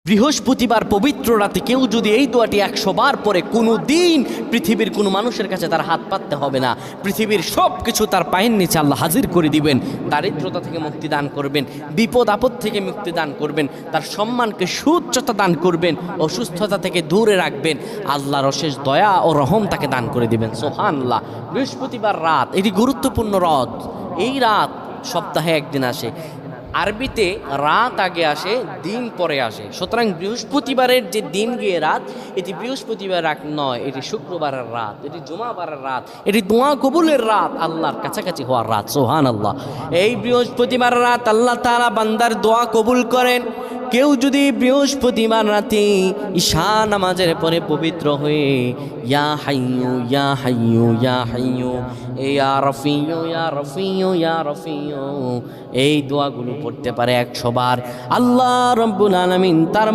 বৃহস্পতিবার পবিত্র রাতে কেউ যদি এই দোয়াটি 100 বার পরে কোনো দিন পৃথিবীর কোনো মানুষের কাছে তার হাত পাততে হবে না, পৃথিবীর সব কিছু তার পায়ের নিচে আল্লাহ হাজির করে দিবেন। দারিদ্রতা থেকে মুক্তি দান করবেন, বিপদ আপদ থেকে মুক্তি দান করবেন, তার সম্মানকে সুউচ্চতা দান করবেন, অসুস্থতা থেকে দূরে রাখবেন, আল্লাহর অশেষ দয়া ও রহম তাকে দান করে দিবেন। সুবহানাল্লাহ। বৃহস্পতিবার রাত এটি গুরুত্বপূর্ণ রাত। এই রাত সপ্তাহে একদিন আসে। আরবিতে রাত আগে আসে, দিন পরে আসে। সুতরাং বৃহস্পতিবারের যে দিন গিয়ে রাত, এটি বৃহস্পতিবার রাত নয়, এটি শুক্রবারের রাত, এটি জুমাবারের রাত, এটি দোয়া কবুলের রাত, আল্লাহর কাছাকাছি হওয়ার রাত। সুবহানাল্লাহ। এই বৃহস্পতিবার রাত আল্লাহ তাআলা বান্দার দোয়া কবুল করেন। কেউ যদি বৃহস্পতিবার রাতে ঈশা নামাজের পরে পবিত্র হয়ে ইয়া হাইয়ু ইয়া হাইয়ু ইয়া হাইয়ু ইয়া রফিয়ু ইয়া রফিয়ু ইয়া রফিয়ু এই দোয়াগুলো পড়তে পারে 100 বার, আল্লাহ রাব্বুল আলামিন তার